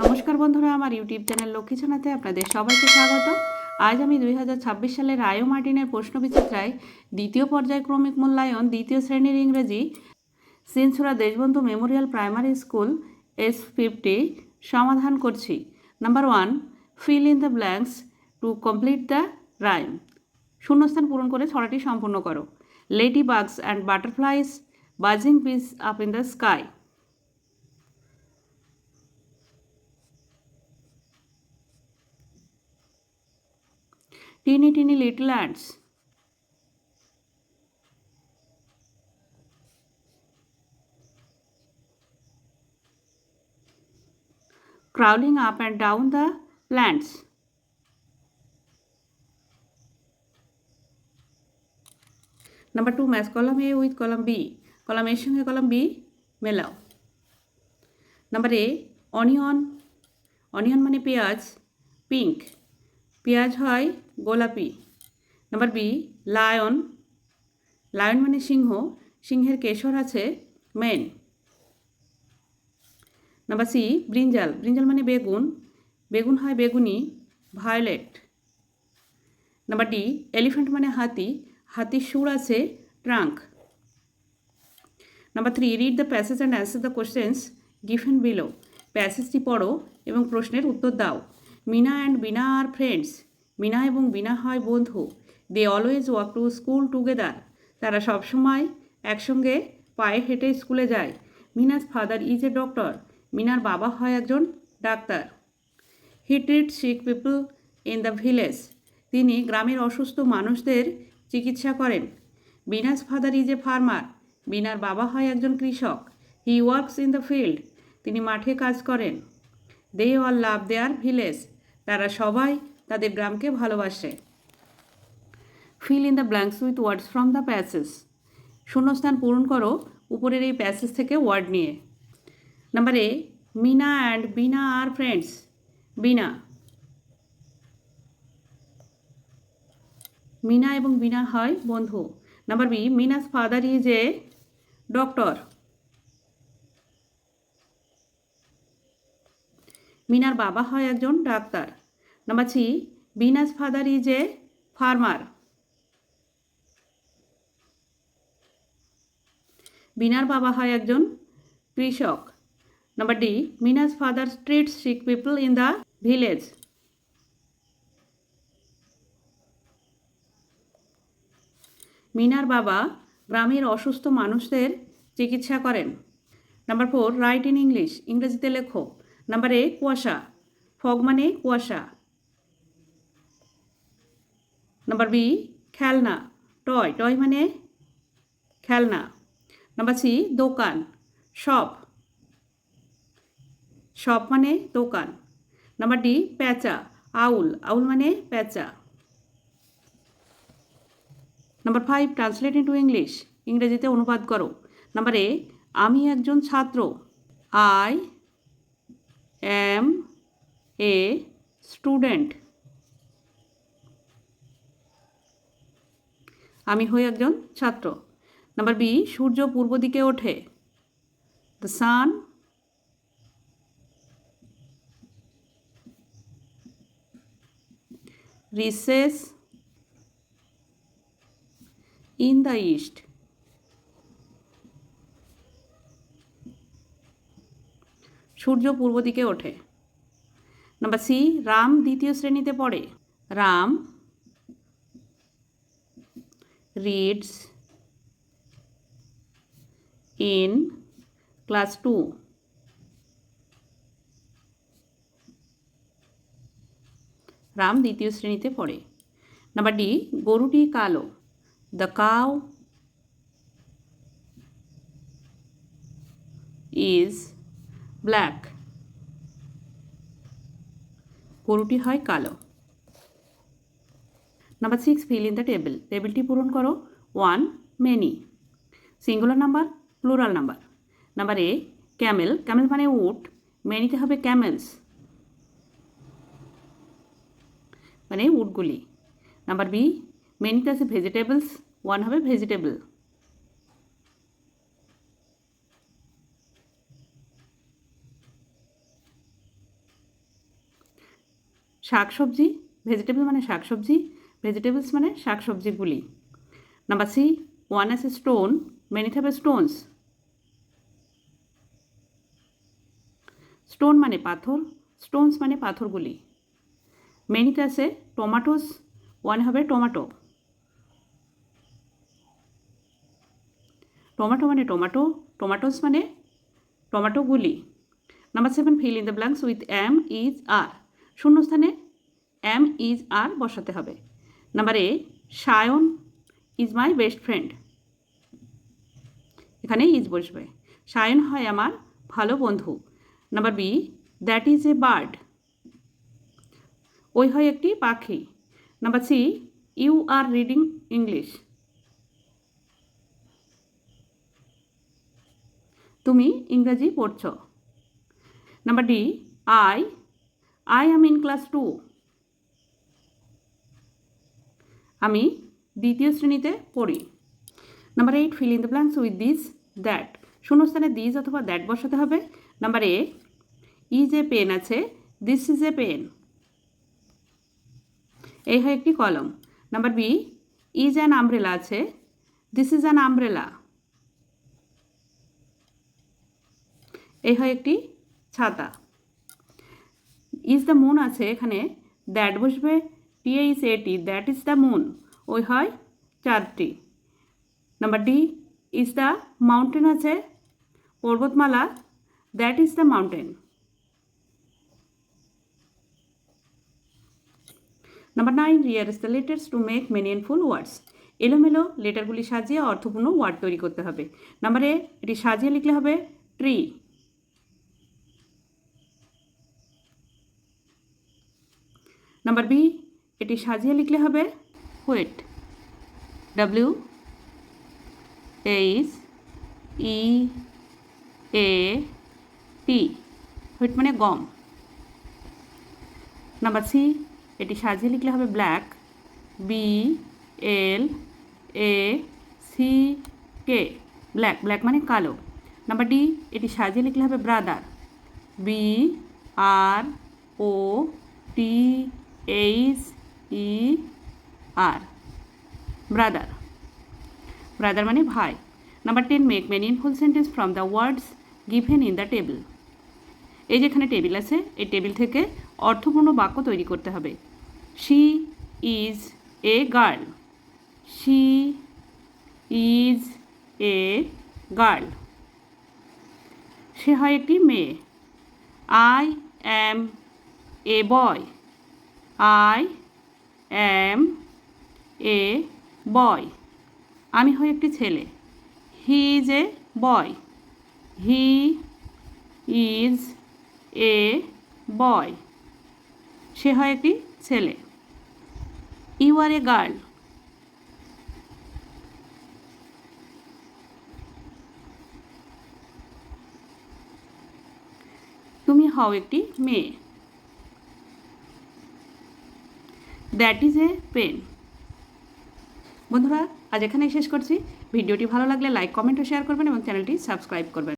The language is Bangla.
নমস্কার বন্ধুরা, আমার ইউটিউব চ্যানেল লক্ষ্মী ছানাতে আপনাদের সবাইকে স্বাগত। আজ আমি 2026 সালের রায় ও মার্টিনের প্রশ্নবিচিত্রায় দ্বিতীয় পর্যায়ক্রমিক মূল্যায়ন দ্বিতীয় শ্রেণীর ইংরেজি Chinsurah Deshbandhu memorial primary school S50 সমাধান করছি। Number 1, fill in the blanks to complete the rhyme. শূন্যস্থান পূরণ করে ছড়াটি সম্পূর্ণ করো। Ladybugs and butterflies buzzing bees up in the sky. Teeny teeny little ants. Crawling up and down the plants. Number 2, match column A with column B. Column A সঙ্গে column B মেলাও। Number A, onion. অনিয়ন মানে পেঁয়াজ, পিঙ্ক। পেঁয়াজ হয় গোলাপি। Number B, lion. লায়ন মানে সিংহ, সিংহের কেশর আছে mane. Number C, brinjal. Brinjal মানে বেগুন, বেগুন হয় বেগুনি, ভায়োলেট। নাম্বার ডি, এলিফ্যান্ট মানে হাতি, হাতির সুর আছে trunk. Number 3, read the passage and answer the questions given below. প্যাসেজটি পড়ো এবং প্রশ্নের উত্তর দাও। Meena and Beena are friends. Meena এবং বিনা হয় বন্ধু। They always walk to school together. তারা সবসময় একসঙ্গে পায়ে হেঁটে স্কুলে যায়। Meena's father is a doctor. মিনার বাবা হয় একজন ডাক্তার। He treat sick people in the village. তিনি গ্রামের অসুস্থ মানুষদের চিকিৎসা করেন। Beena's father is a farmer. বিনার বাবা হয় একজন কৃষক। He works in the field. তিনি মাঠে কাজ করেন। They all love their village. তারা সবাই তাদের গ্রামকে ভালোবাসে। Fill in the blanks with words from the passage. শূন্যস্থান পূরণ করো উপরের এই প্যাসেজ থেকে ওয়ার্ড নিয়ে। Number A, Meena and Beena are friends. Beena, Meena এবং বিনা হয় বন্ধু। Number B, Meena's father is a doctor. মিনার বাবা হয় একজন doctor. Number C, Beena's father is a farmer. বিনার বাবা হয় একজন কৃষক। Number D, Meena's father treats sick people in the village. মিনার বাবা গ্রামের অসুস্থ মানুষদের চিকিৎসা করেন। Number 4, write in English. ইংরেজিতে লেখো। নাম্বার এ, কুয়াশা। ফগ মানে কুয়াশা। নাম্বার বি, খেলনা। টয়। টয় মানে খেলনা। নাম্বার সি, দোকান। শপ। শপ মানে দোকান। নাম্বার ডি, প্যাঁচা। আউল। আউল মানে প্যাঁচা। Number 5, translate into English. ইংরেজিতে অনুবাদ করো। নাম্বার এ, আমি একজন ছাত্র। I am a student. আমি হই একজন ছাত্র। নাম্বার বি, সূর্য পূর্ব দিকে ওঠে। The sun rises in the east. সূর্য পূর্ব দিকে ওঠে। নাম্বার সি, রাম দ্বিতীয় শ্রেণীতে পড়ে। Ram reads in class 2। Ram দ্বিতীয় শ্রেণীতে পড়ে। নাম্বার ডি, গরুটি কালো। The cow is black. গরুটি হয় কালো। Number 6, fill in the table. টেবিলটি পূরণ করো। 1, many. Singular number, plural number. Number A, camel. Camel মানে উট, মেনিতে হবে ক্যামেলস মানে উটগুলি। নাম্বার বি, মেনিতে আছে ভেজিটেবলস, 1 হবে ভেজিটেবল। শাকসবজি, ভেজিটেবল মানে শাকসবজি, ভেজিটেবলস মানে শাকসবজিগুলি। নাম্বার সি, ওয়ান আছে স্টোন, মেনি থাকবে স্টোনস। স্টোন মানে পাথর, স্টোনস মানে পাথরগুলি। মেনিতে আছে টমাটোস, ওয়ান হবে টমাটো। টমাটো মানে টমাটো, টমাটোস মানে টমাটোগুলি। Number 7, fill in the blanks with am, is, are. শূন্যস্থানে এম, ইজ, আর বসাতে হবে। Number A, Sayan is my best friend, এখানে ইজ বসবে। সায়ন হয় আমার ভালো বন্ধু। Number B, that is a bird, ওই হয় একটি পাখি। Number C, you are reading English, তুমি ইংরাজি পড়ছ। Number D, I am in class 2, আমি দ্বিতীয় শ্রেণীতে পড়ি। Number 8, fill in the blanks with this, that. শূন্যস্থানে দিস অথবা দ্যাট বসাতে হবে। Number A, is a pen আছে, দিস ইজ এ পেন, এই হয় একটি কলম। Number B, is an umbrella আছে, দিস ইজ অ্যান আমব্রেলা, এই হয় একটি ছাতা। ইজ দ্য মুন আছে, এখানে দ্যাট বসবে, TAT, that is the moon, ওই হয় চাঁদটি। Number D, is the mountain আছে, পর্বতমালা, that is the mountain. Number 9, rearrange the letters to make meaningful words. এলোমেলো লেটারগুলি সাজিয়ে অর্থপূর্ণ ওয়ার্ড তৈরি করতে হবে। নাম্বার এ, এটি সাজিয়ে লিখলে হবে ট্রি। নাম্বার বি, এটি সাজিয়ে লিখলে হবে হুইট, WHEAT, হুইট মানে গম। নাম্বার সি, এটি সাজিয়ে লিখলে হবে ব্ল্যাক, BLACK, ব্ল্যাক, ব্ল্যাক মানে কালো। নাম্বার ডি, এটি সাজিয়ে লিখলে হবে ব্রাদার, BROTHER, ব্রাদার, ব্রাদার মানে ভাই। Number 10, make meaningful sentence from the words given in the table. এই যেখানে টেবিল আছে, এই টেবিল থেকে অর্থপূর্ণ বাক্য তৈরি করতে হবে। She is a girl, she is a girl, সে হয় একটি মেয়ে। I am A boy, I am এ বয়, আমি হই একটি ছেলে। He is a boy, he is a বয়, সে হয় একটি ছেলে। ইউ আর এ গার্ল, তুমি হও একটি মেয়ে। That is a pen. বন্ধুরা, আজ এখানেই শেষ করছি। ভিডিওটি ভালো লাগলে লাইক, কমেন্ট ও শেয়ার করবেন এবং চ্যানেলটি সাবস্ক্রাইব করবেন।